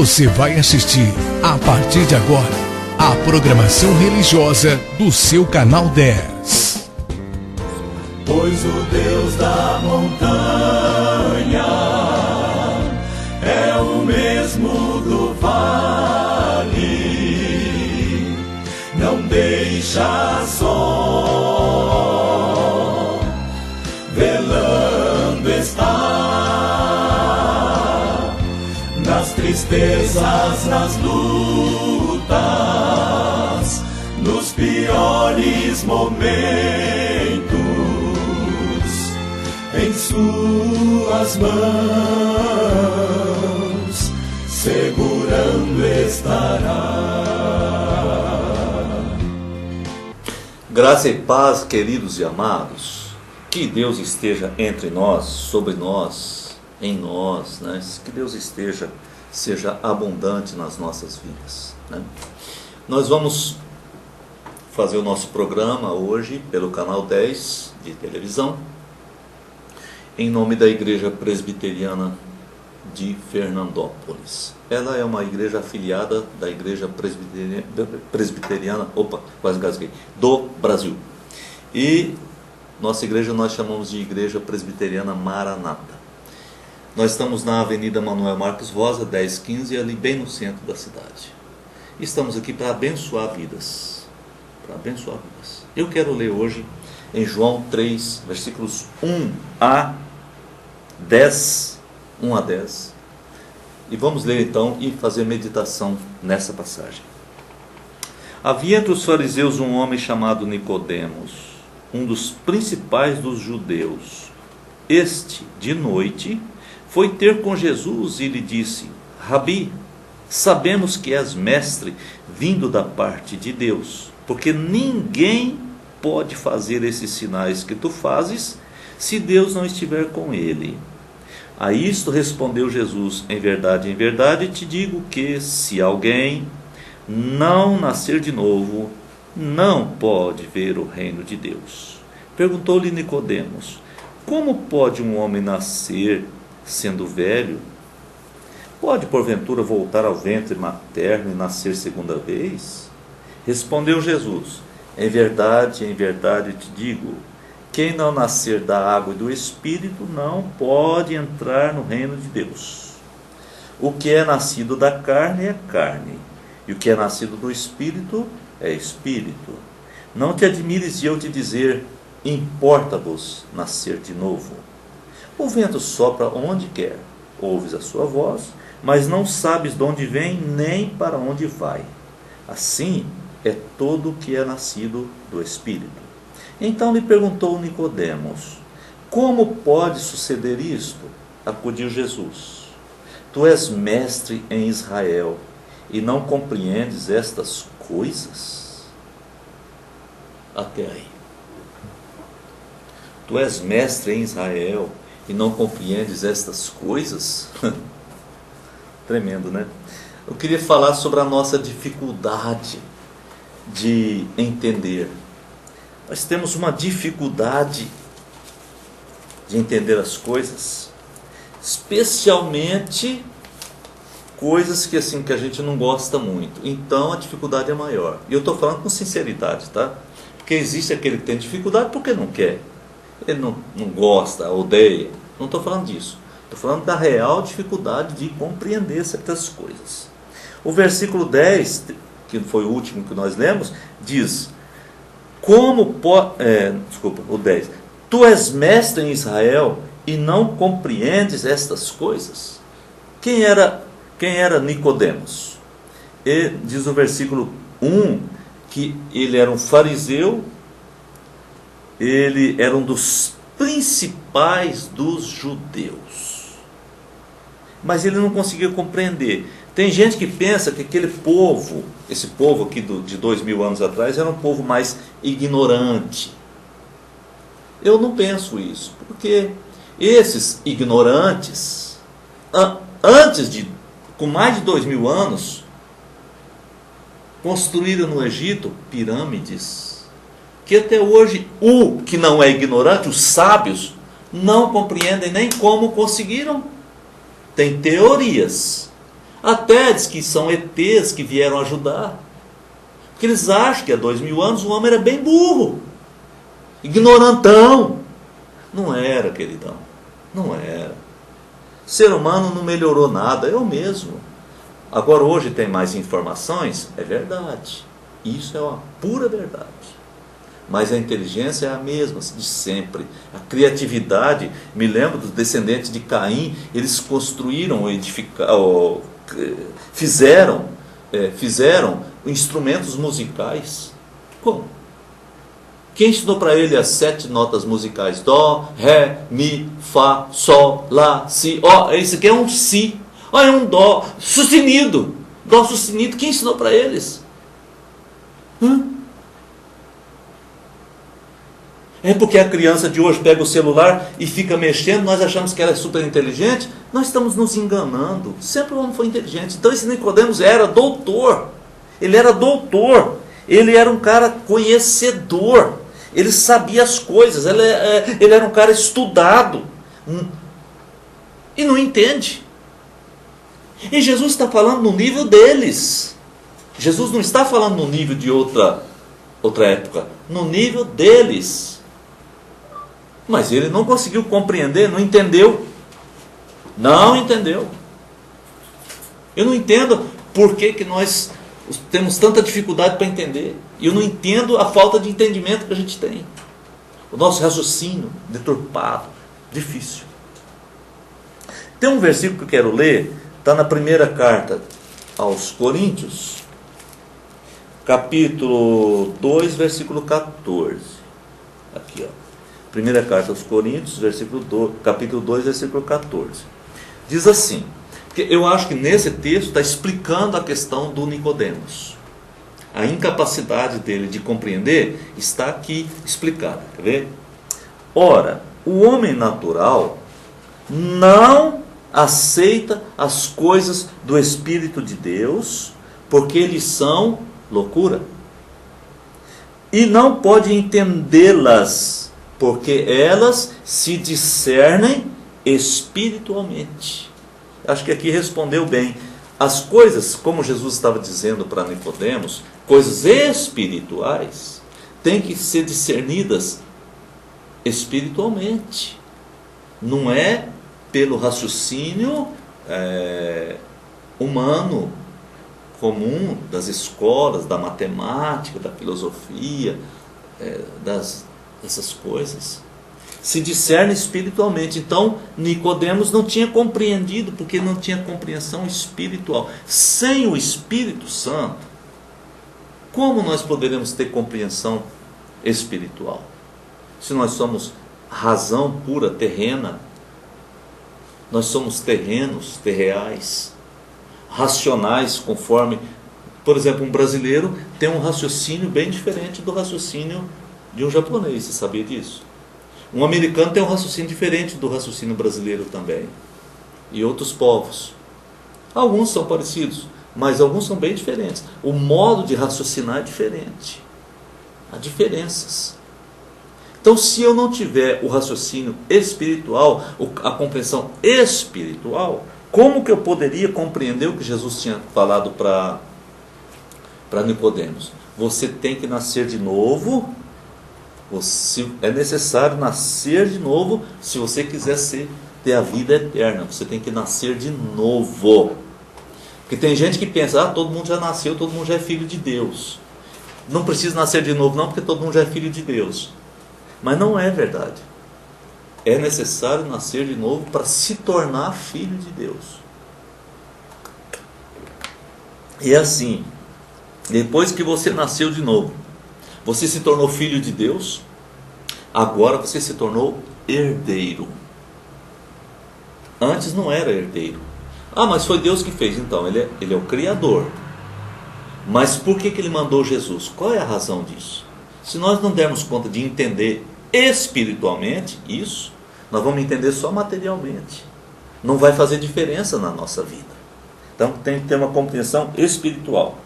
Você vai assistir, a partir de agora, a programação religiosa do seu canal 10. Pois o Deus da montanha é o mesmo do vale, não deixa só, velando está, nas tristezas, nas lutas, nos piores momentos, em suas mãos segurando estará. Graça e paz, queridos e amados. Que Deus esteja entre nós, sobre nós, em nós, né? Que Deus seja abundante nas nossas vidas, né? Nós vamos fazer o nosso programa hoje pelo canal 10 de televisão, em nome da Igreja Presbiteriana de Fernandópolis. Ela é uma igreja afiliada da Igreja Presbiteriana, quase engasguei, do Brasil. E nossa igreja nós chamamos de Igreja Presbiteriana Maranata. Nós estamos na Avenida Manuel Marcos Rosa, 1015, ali bem no centro da cidade. Estamos aqui para abençoar vidas. Para abençoar vidas. Eu quero ler hoje em João 3, versículos 1 a 10. E vamos ler então e fazer meditação nessa passagem. Havia entre os fariseus um homem chamado Nicodemos, um dos principais dos judeus. Este, de noite, foi ter com Jesus e lhe disse: Rabi, sabemos que és mestre vindo da parte de Deus, porque ninguém pode fazer esses sinais que tu fazes se Deus não estiver com ele. A isto respondeu Jesus: em verdade te digo que se alguém não nascer de novo, não pode ver o reino de Deus. Perguntou-lhe Nicodemos: como pode um homem nascer sendo velho? Pode porventura voltar ao ventre materno e nascer segunda vez? Respondeu Jesus: em verdade te digo, quem não nascer da água e do Espírito não pode entrar no reino de Deus. O que é nascido da carne é carne, e o que é nascido do Espírito é Espírito. Não te admires de eu te dizer: importa-vos nascer de novo. O vento sopra onde quer, ouves a sua voz, mas não sabes de onde vem nem para onde vai. Assim é todo o que é nascido do Espírito. Então lhe perguntou Nicodemos: como pode suceder isto? Acudiu Jesus: tu és mestre em Israel e não compreendes estas coisas? Até aí. Tu és mestre em Israel e não compreendes estas coisas? Tremendo, né? Eu queria falar sobre a nossa dificuldade de entender. Nós temos uma dificuldade de entender as coisas, especialmente coisas que a gente não gosta muito. Então a dificuldade é maior. E eu estou falando com sinceridade, tá? Porque existe aquele que tem dificuldade porque não quer. Ele não gosta, odeia. Não estou falando disso. Estou falando da real dificuldade de compreender certas coisas. O versículo 10, que foi o último que nós lemos, diz: o 10. Tu és mestre em Israel e não compreendes estas coisas? Quem era Nicodemos? E diz o versículo 1 que ele era um fariseu, ele era um dos principais dos judeus. Mas ele não conseguia compreender. Tem gente que pensa que aquele povo, esse povo aqui de 2000 anos atrás, era um povo mais ignorante. Eu não penso isso, porque esses ignorantes, com mais de 2000 anos, construíram no Egito pirâmides, que até hoje o que não é ignorante, os sábios, não compreendem nem como conseguiram. Tem teorias. Até diz que são ETs que vieram ajudar. Porque eles acham que há 2000 anos o homem era bem burro, ignorantão. Não era, queridão. Não era. O ser humano não melhorou nada, eu mesmo. Agora hoje tem mais informações, é verdade. Isso é uma pura verdade. Mas a inteligência é a mesma, de sempre. A criatividade, me lembro dos descendentes de Caim, eles construíram, fizeram instrumentos musicais. Como? Quem ensinou para ele as 7 notas musicais? Dó, Ré, Mi, Fá, Sol, Lá, Si. Ó, esse aqui é um Si. Ó, é um Dó sustenido. Dó sustenido. Quem ensinou para eles? É porque a criança de hoje pega o celular e fica mexendo, nós achamos que ela é super inteligente. Nós estamos nos enganando. Sempre o homem foi inteligente. Então esse Nicodemos era doutor. Ele era doutor. Ele era um cara conhecedor. Ele sabia as coisas. Ele era um cara estudado. E não entende. E Jesus está falando no nível deles. Jesus não está falando no nível de outra época. No nível deles. Mas ele não conseguiu compreender, não entendeu. Não entendeu. Eu não entendo por que nós temos tanta dificuldade para entender. E eu não entendo a falta de entendimento que a gente tem. O nosso raciocínio deturpado, difícil. Tem um versículo que eu quero ler, está na primeira carta aos Coríntios, capítulo 2, versículo 14. Aqui, ó. Primeira carta aos Coríntios, capítulo 2, versículo 14. Diz assim, porque eu acho que nesse texto está explicando a questão do Nicodemos. A incapacidade dele de compreender está aqui explicada. Quer ver? Ora, o homem natural não aceita as coisas do Espírito de Deus, porque eles são loucura. E não pode entendê-las, porque elas se discernem espiritualmente. Acho que aqui respondeu bem. As coisas, como Jesus estava dizendo para Nicodemos, coisas espirituais, têm que ser discernidas espiritualmente. Não é pelo raciocínio humano, comum, das escolas, da matemática, da filosofia, dessas coisas. Se discerne espiritualmente. Então Nicodemos não tinha compreendido, porque não tinha compreensão espiritual. Sem o Espírito Santo, como nós poderemos ter compreensão espiritual? Se nós somos razão pura, terrena, nós somos terrenos, terreais, racionais, conforme, por exemplo, um brasileiro tem um raciocínio bem diferente do raciocínio de um japonês. Você sabia disso? Um americano tem um raciocínio diferente do raciocínio brasileiro também. E outros povos. Alguns são parecidos, mas alguns são bem diferentes. O modo de raciocinar é diferente. Há diferenças. Então, se eu não tiver o raciocínio espiritual, a compreensão espiritual, como que eu poderia compreender o que Jesus tinha falado para Nicodemos? Você tem que nascer de novo. É necessário nascer de novo se você quiser ter a vida eterna. Você tem que nascer de novo. Porque tem gente que pensa, todo mundo já nasceu, todo mundo já é filho de Deus. Não precisa nascer de novo não, porque todo mundo já é filho de Deus. Mas não é verdade. É necessário nascer de novo para se tornar filho de Deus. E assim, depois que você nasceu de novo, você se tornou filho de Deus, agora você se tornou herdeiro. Antes não era herdeiro. Mas foi Deus que fez. Então, ele é o Criador. Mas por que ele mandou Jesus? Qual é a razão disso? Se nós não dermos conta de entender espiritualmente isso, nós vamos entender só materialmente. Não vai fazer diferença na nossa vida. Então tem que ter uma compreensão espiritual.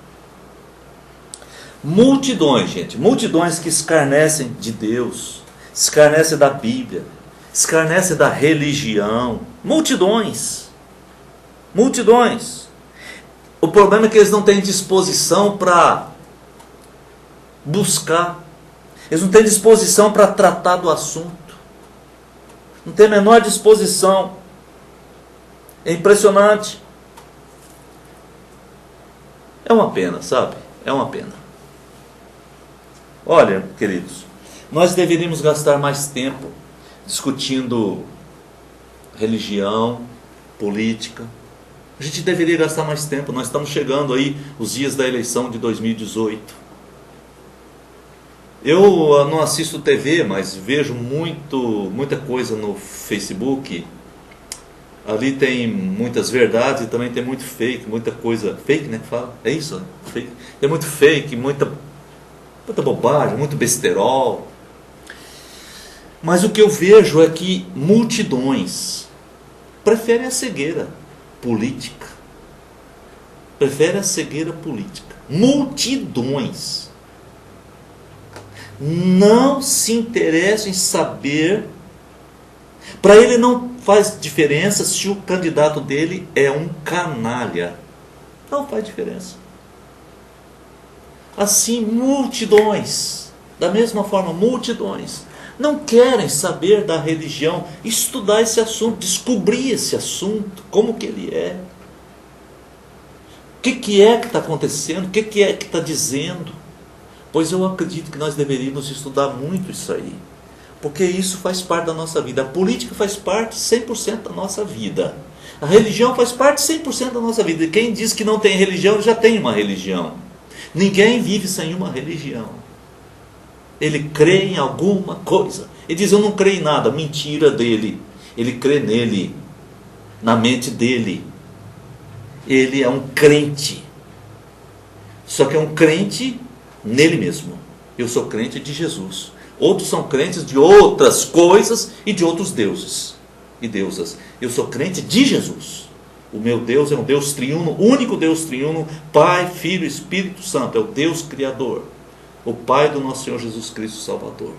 Multidões, gente, multidões que escarnecem de Deus, escarnecem da Bíblia, escarnecem da religião, multidões, O problema é que eles não têm disposição para buscar. Eles não têm disposição para tratar do assunto. Não tem a menor disposição. É impressionante. É uma pena, sabe? É uma pena. Olha, queridos, nós deveríamos gastar mais tempo discutindo religião, política. A gente deveria gastar mais tempo. Nós estamos chegando aí os dias da eleição de 2018. Eu não assisto TV, mas vejo muita coisa no Facebook. Ali tem muitas verdades e também tem muito fake, muita coisa. Fake, né? Que fala? É isso? Fake. Tem muito fake, muita bobagem, muito besterol. Mas o que eu vejo é que multidões preferem a cegueira política. Preferem a cegueira política. Multidões não se interessam em saber. Para ele não faz diferença se o candidato dele é um canalha. Não faz diferença. Assim, multidões, da mesma forma, multidões, não querem saber da religião, estudar esse assunto, descobrir esse assunto, como que ele é. O que é que está acontecendo, o que é que está dizendo. Pois eu acredito que nós deveríamos estudar muito isso aí. Porque isso faz parte da nossa vida. A política faz parte 100% da nossa vida. A religião faz parte 100% da nossa vida. E quem diz que não tem religião, já tem uma religião. Ninguém vive sem uma religião. Ele crê em alguma coisa. Ele diz, eu não creio em nada. Mentira dele. Ele crê nele. Na mente dele. Ele é um crente. Só que é um crente nele mesmo. Eu sou crente de Jesus. Outros são crentes de outras coisas e de outros deuses e deusas. Eu sou crente de Jesus. O meu Deus é um Deus triuno, único Deus triuno, Pai, Filho e Espírito Santo. É o Deus Criador. O Pai do nosso Senhor Jesus Cristo Salvador.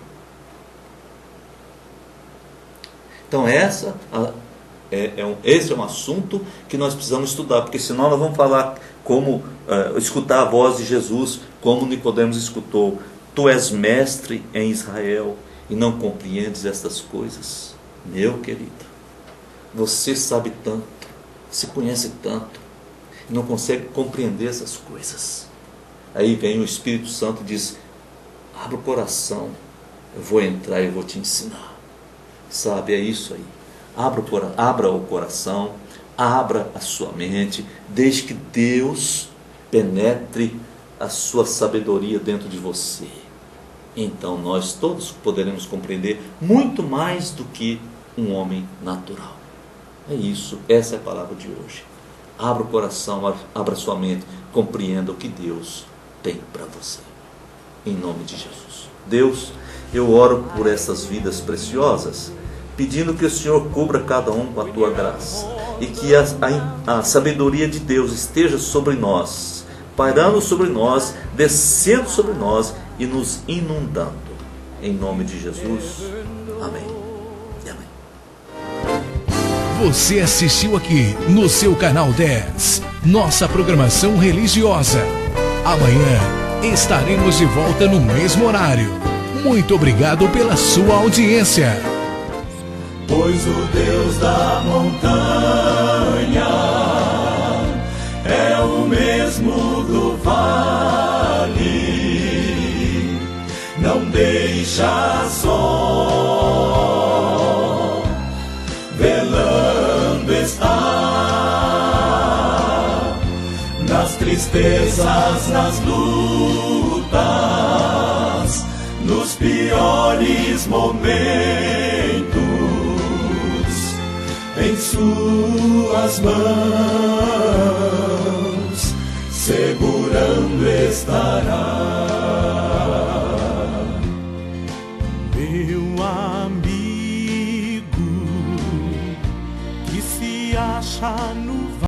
Então esse é um assunto que nós precisamos estudar, porque senão nós vamos falar como escutar a voz de Jesus, como Nicodemos escutou. Tu és mestre em Israel e não compreendes estas coisas. Meu querido, você sabe tanto, se conhece tanto, e não consegue compreender essas coisas. Aí vem o Espírito Santo e diz, abra o coração, eu vou entrar e vou te ensinar. Sabe, é isso aí. Abra o coração, abra a sua mente, desde que Deus penetre a sua sabedoria dentro de você. Então nós todos poderemos compreender muito mais do que um homem natural. É isso, essa é a palavra de hoje. Abra o coração, abra a sua mente, compreenda o que Deus tem para você. Em nome de Jesus. Deus, eu oro por essas vidas preciosas, pedindo que o Senhor cubra cada um com a tua graça. E que a sabedoria de Deus esteja sobre nós, pairando sobre nós, descendo sobre nós e nos inundando. Em nome de Jesus. Amém. E amém. Você assistiu aqui no seu canal 10, nossa programação religiosa. Amanhã estaremos de volta no mesmo horário. Muito obrigado pela sua audiência. Pois o Deus da montanha é o mesmo do vale, não deixa só, velando está, nas tristezas, nas lutas, nos piores momentos. Em suas mãos